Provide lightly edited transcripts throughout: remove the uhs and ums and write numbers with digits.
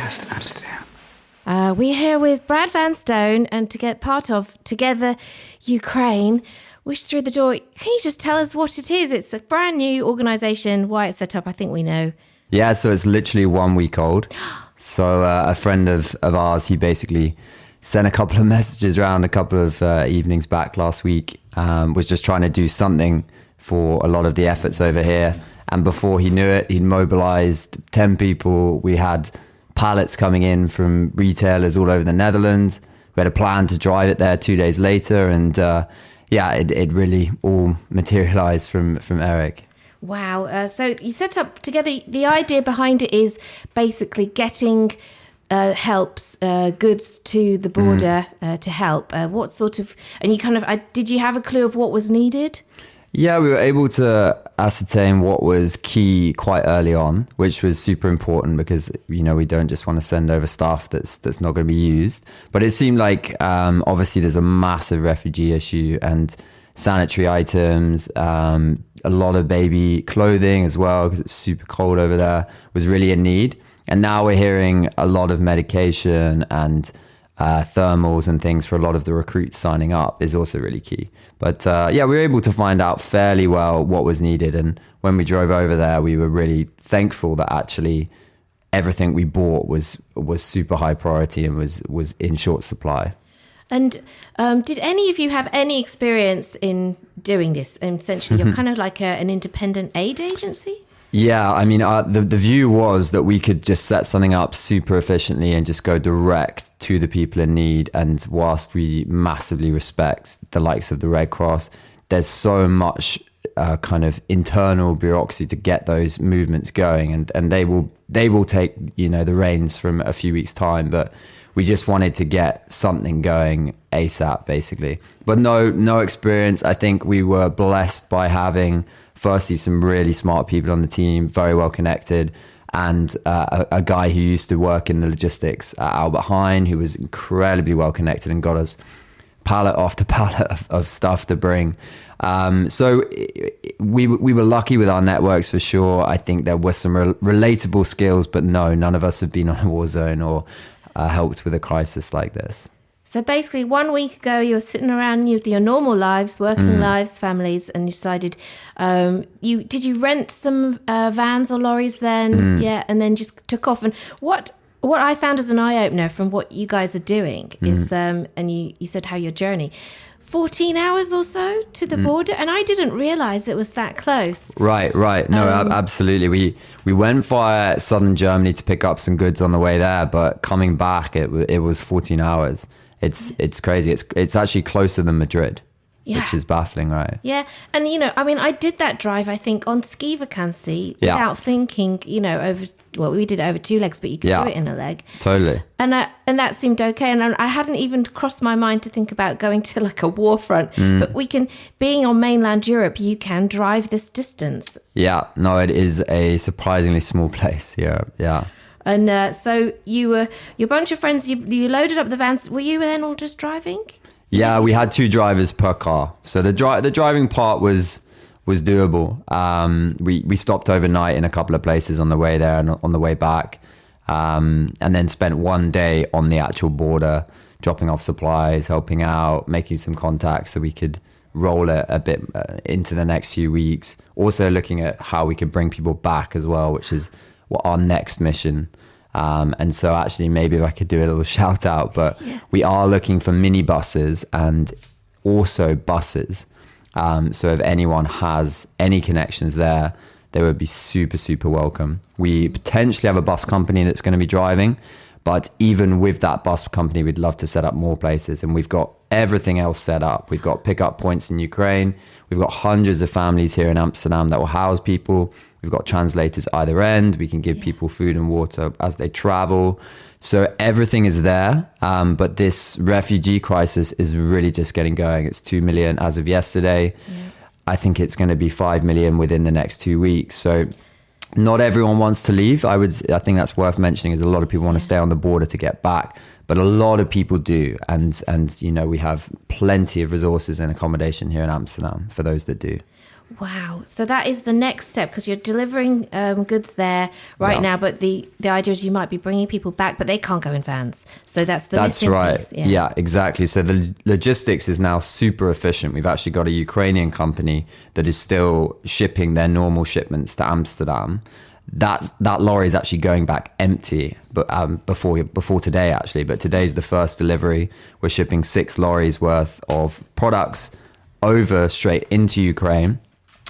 Broadcast Amsterdam. We're here with Brad Vanstone and to get part of Together Ukraine. Wish through the door. Can you just tell us what it is? It's a brand new organisation. Why it's set up, I think we know. Yeah, so it's literally 1 week old. So a friend of ours, he basically sent a couple of messages around a couple of evenings back last week, was just trying to do something for a lot of the efforts over here. And before he knew it, he'd mobilized 10 people. We had pallets coming in from retailers all over the Netherlands. We had a plan to drive it there 2 days later. And it really all materialized from Eric. Wow. So you set up together, the idea behind it is basically getting goods to the border to help. What sort of, and you kind of, did you have a clue of what was needed? Yeah, we were able to ascertain what was key quite early on, which was super important because, you know, we don't just want to send over stuff that's not going to be used. But it seemed like, obviously, there's a massive refugee issue and sanitary items, a lot of baby clothing as well, because it's super cold over there, was really in need. And now we're hearing a lot of medication and thermals and things for a lot of the recruits signing up is also really key. But we were able to find out fairly well what was needed. And when we drove over there, we were really thankful that actually everything we bought was super high priority and was in short supply. And did any of you have any experience in doing this? Essentially, you're kind of like an independent aid agency? Yeah, I mean, the view was that we could just set something up super efficiently and just go direct to the people in need. And whilst we massively respect the likes of the Red Cross, there's so much kind of internal bureaucracy to get those movements going, and they will take, you know, the reins from a few weeks' time. But we just wanted to get something going ASAP, basically. But no experience. I think we were blessed by having, firstly, some really smart people on the team, very well connected, and a guy who used to work in the logistics at Albert Heijn, who was incredibly well connected and got us pallet after pallet of stuff to bring. So we were lucky with our networks for sure. I think there were some relatable skills, but none of us have been on a war zone or helped with a crisis like this. So basically 1 week ago, you were sitting around with your normal lives, working lives, families, and you decided, did you rent some vans or lorries then? Yeah, and then just took off. And what I found as an eye-opener from what you guys are doing is, and you said how your journey, 14 hours or so to the border, and I didn't realize it was that close. Right. No, absolutely. We went via southern Germany to pick up some goods on the way there, but coming back, it was 14 hours. It's crazy. It's actually closer than Madrid, which is baffling, right? Yeah, and you know, I mean, I did that drive, I think, on ski vacancy without thinking, you know, we did it over 2 legs, but you could do it in a leg. Totally. And that seemed okay, and I hadn't even crossed my mind to think about going to like a war front. But being on mainland Europe, you can drive this distance. Yeah, no, it is a surprisingly small place here. Yeah. And so your bunch of friends, you loaded up the vans. Were you then all just driving? Yeah, we had 2 drivers per car. So the driving part was doable. We stopped overnight in a couple of places on the way there and on the way back. And then spent 1 day on the actual border, dropping off supplies, helping out, making some contacts so we could roll it a bit into the next few weeks. Also looking at how we could bring people back as well, which is what our next mission. And so actually maybe if I could do a little shout out, but we are looking for minibuses and also buses. So if anyone has any connections there, they would be super, super welcome. We potentially have a bus company that's going to be driving, but even with that bus company, we'd love to set up more places. And we've got everything else set up. We've got pickup points in Ukraine. We've got hundreds of families here in Amsterdam that will house people. We've got translators either end. We can give people food and water as they travel. So everything is there. But this refugee crisis is really just getting going. It's 2 million as of yesterday. Yeah. I think it's going to be 5 million within the next 2 weeks. So not everyone wants to leave. I think that's worth mentioning is a lot of people want to stay on the border to get back. But a lot of people do. And you know, we have plenty of resources and accommodation here in Amsterdam for those that do. Wow. So that is the next step, because you're delivering goods there right now. But the idea is you might be bringing people back, but they can't go in vans. So that's missing right. piece. Yeah, exactly. So the logistics is now super efficient. We've actually got a Ukrainian company that is still shipping their normal shipments to Amsterdam. That lorry is actually going back empty, but before today actually. But today's the first delivery. We're shipping 6 lorries worth of products over straight into Ukraine.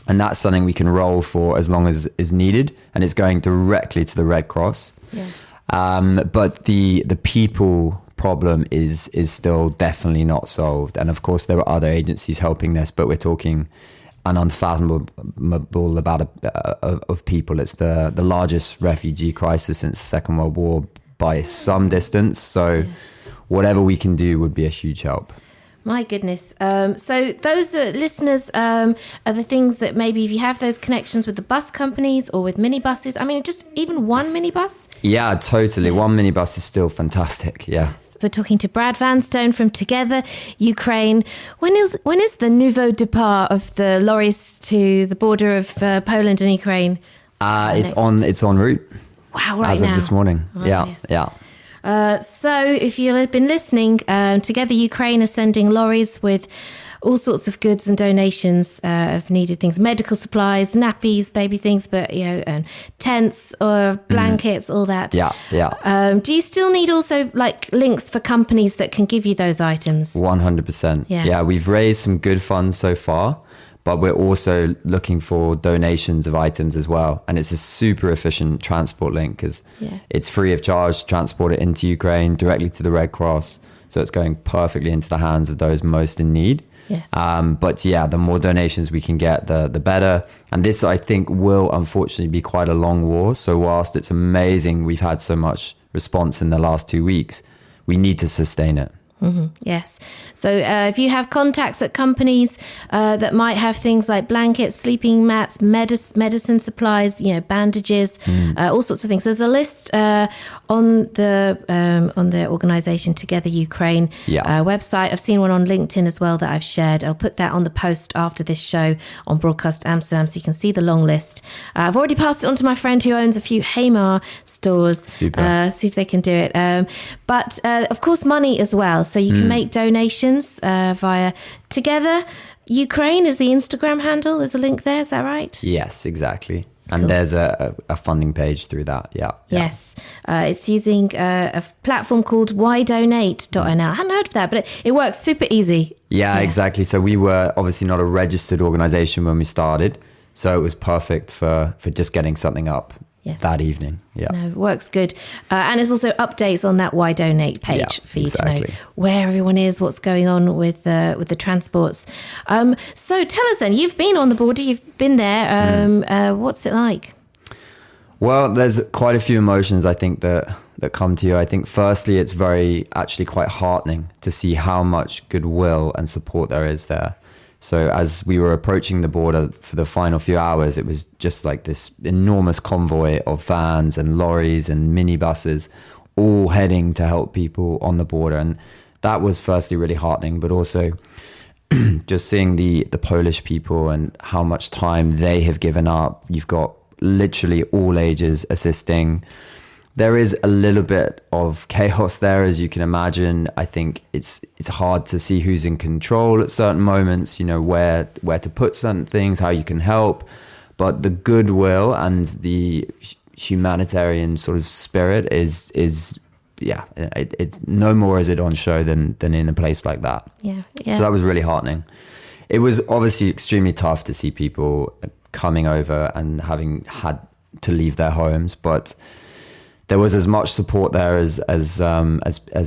And that's something we can roll for as long as is needed. And it's going directly to the Red Cross. Yeah. But the people problem is still definitely not solved. And of course, there are other agencies helping this, but we're talking an unfathomable amount of people. It's the largest refugee crisis since the Second World War by some distance. So whatever we can do would be a huge help. My goodness. So those listeners are the things that maybe if you have those connections with the bus companies or with minibuses, I mean, just even one minibus. Yeah, totally. One minibus is still fantastic. Yeah. We're talking to Brad Vanstone from Together Ukraine. When is the nouveau départ of the lorries to the border of Poland and Ukraine? It's en route. Wow, right as now. Of this morning. Oh, yeah, yes. Yeah. So if you've been listening, Together Ukraine are sending lorries with all sorts of goods and donations of needed things, medical supplies, nappies, baby things, but and tents or blankets, all that. Yeah. Do you still need also like links for companies that can give you those items? 100%. Yeah, we've raised some good funds so far, but we're also looking for donations of items as well. And it's a super efficient transport link because it's free of charge to transport it into Ukraine directly to the Red Cross. So it's going perfectly into the hands of those most in need. Yes. But yeah, the more donations we can get, the better. And this, I think, will unfortunately be quite a long war. So whilst it's amazing we've had so much response in the last 2 weeks, we need to sustain it. Mm-hmm. Yes. So if you have contacts at companies that might have things like blankets, sleeping mats, medicine supplies, bandages, all sorts of things. There's a list on the organisation Together Ukraine website. I've seen one on LinkedIn as well that I've shared. I'll put that on the post after this show on Broadcast Amsterdam so you can see the long list. I've already passed it on to my friend who owns a few Hamar stores. Super. See if they can do it. But of course, money as well. So you can make donations via Together Ukraine is the Instagram handle. There's a link there. Is that right? Yes, exactly. And Cool. there's a funding page through that. Yeah. Yes. It's using a platform called whydonate.nl. I hadn't heard of that, but it works super easy. Yeah, exactly. So we were obviously not a registered organization when we started. So it was perfect for just getting something up that evening. Yeah. No, it works good. And there's also updates on that Why Donate page for you to know where everyone is, what's going on with the transports. So tell us then, you've been on the border, you've been there. What's it like? Well, there's quite a few emotions, I think, that come to you. I think firstly, it's actually quite heartening to see how much goodwill and support there is there. So as we were approaching the border for the final few hours, it was just like this enormous convoy of vans and lorries and minibuses all heading to help people on the border. And that was firstly really heartening, but also just seeing the Polish people and how much time they have given up. You've got literally all ages assisting. There is a little bit of chaos there, as you can imagine. I think it's hard to see who's in control at certain moments, where to put certain things, how you can help. But the goodwill and the humanitarian sort of spirit is it's no more is it on show than in a place like that. Yeah. So that was really heartening. It was obviously extremely tough to see people coming over and having had to leave their homes, but there was as much support there as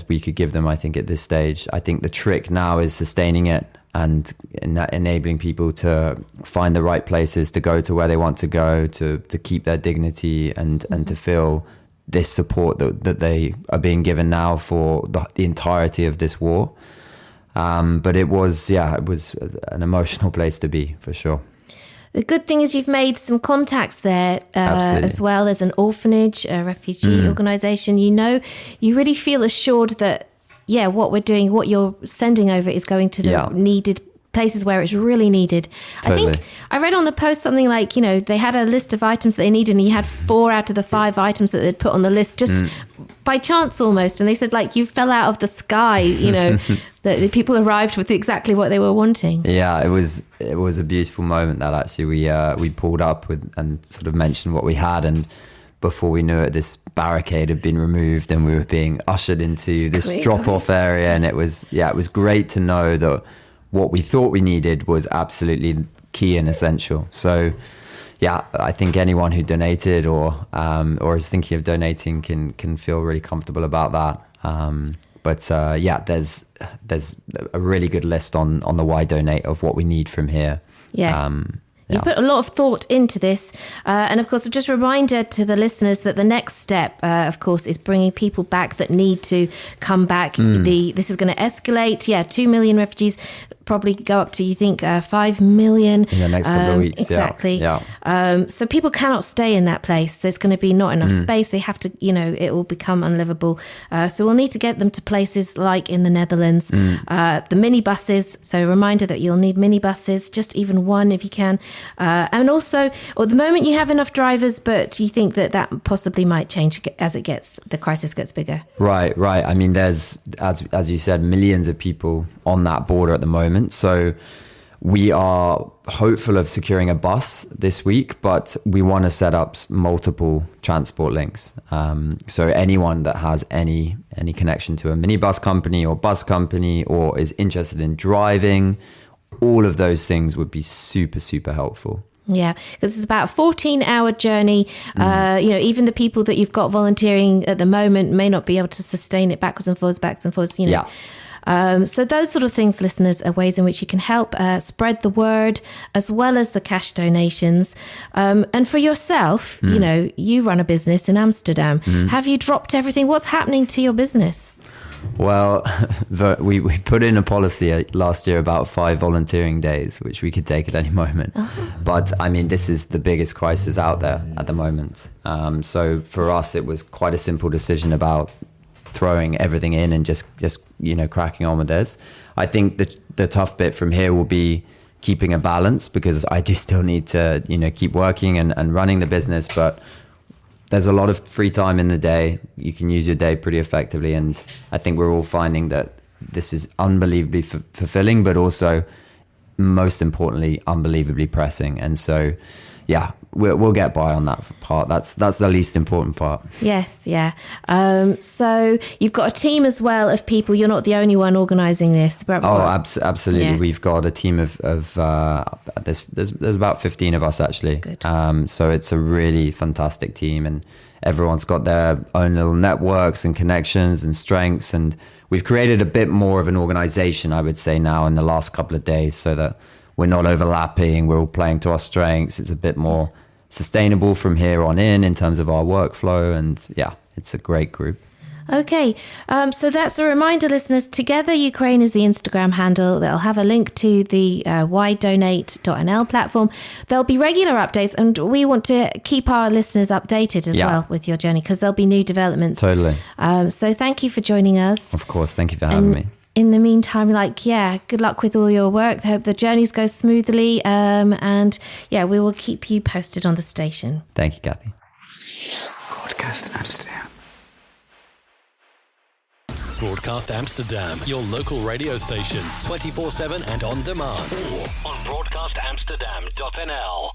we could give them, I think, at this stage. I think the trick now is sustaining it and enabling people to find the right places to go to where they want to go, to keep their dignity and to feel this support that they are being given now for the entirety of this war. But it was an emotional place to be, for sure. The good thing is you've made some contacts there as well as an orphanage, a refugee organisation. You really feel assured that, what we're doing, what you're sending over is going to the needed places where it's really needed. Totally. I think I read on the post something like, they had a list of items that they needed, and you had 4 out of the 5 items that they'd put on the list just by chance almost. And they said, like, you fell out of the sky, that the people arrived with exactly what they were wanting. Yeah, it was a beautiful moment that actually we pulled up with and sort of mentioned what we had, and before we knew it, this barricade had been removed and we were being ushered into this drop-off area. And it was great to know that what we thought we needed was absolutely key and essential. So yeah, I think anyone who donated or is thinking of donating can feel really comfortable about that. But there's a really good list on the Why Donate of what we need from here. Yeah. You put a lot of thought into this. And of course, just a reminder to the listeners that the next step, of course, is bringing people back that need to come back. This is going to escalate. 2 million refugees, probably go up to, you think, 5 million in the next couple of weeks. Exactly. Yeah. So people cannot stay in that place. There's going to be not enough space. They have to, it will become unlivable. So we'll need to get them to places like in the Netherlands. The minibuses. So a reminder that you'll need minibuses, just even one if you can. And also, at the moment you have enough drivers, but you think that possibly might change as the crisis gets bigger. Right. I mean, there's, as you said, millions of people on that border at the moment. So we are hopeful of securing a bus this week, but we want to set up multiple transport links. So anyone that has any connection to a minibus company or bus company or is interested in driving, all of those things would be super, super helpful. Yeah, because it's about a 14-hour journey. Even the people that you've got volunteering at the moment may not be able to sustain it backwards and forwards. Yeah. So those sort of things, listeners, are ways in which you can help spread the word, as well as the cash donations. And for yourself, you run a business in Amsterdam. Have you dropped everything? What's happening to your business? Well, we put in a policy last year about 5 volunteering days, which we could take at any moment. But I mean, this is the biggest crisis out there at the moment. So for us, it was quite a simple decision about throwing everything in and just cracking on with this. I think the tough bit from here will be keeping a balance, because I do still need to keep working and running the business, but there's a lot of free time in the day. You can use your day pretty effectively, and I think we're all finding that this is unbelievably fulfilling, but also most importantly unbelievably pressing. And so we'll get by on that part. That's the least important part. Yes, yeah. So you've got a team as well of people. You're not the only one organising this. Absolutely. Yeah. We've got a team of there's about 15 of us actually. Good. So it's a really fantastic team, and everyone's got their own little networks and connections and strengths, and we've created a bit more of an organisation, I would say, now in the last couple of days, so that we're not overlapping. We're all playing to our strengths. It's a bit more sustainable from here on in terms of our workflow. And it's a great group. Okay, so that's a reminder, listeners. Together Ukraine is the Instagram handle. They'll have a link to the whydonate.nl platform. There'll be regular updates, and we want to keep our listeners updated as well with your journey, because there'll be new developments. Totally. So thank you for joining us. Of course, thank you for having me. In the meantime, good luck with all your work. I hope the journeys go smoothly. And we will keep you posted on the station. Thank you, Cathy. Broadcast Amsterdam. Broadcast Amsterdam, your local radio station, 24/7 and on demand. Or on broadcastamsterdam.nl.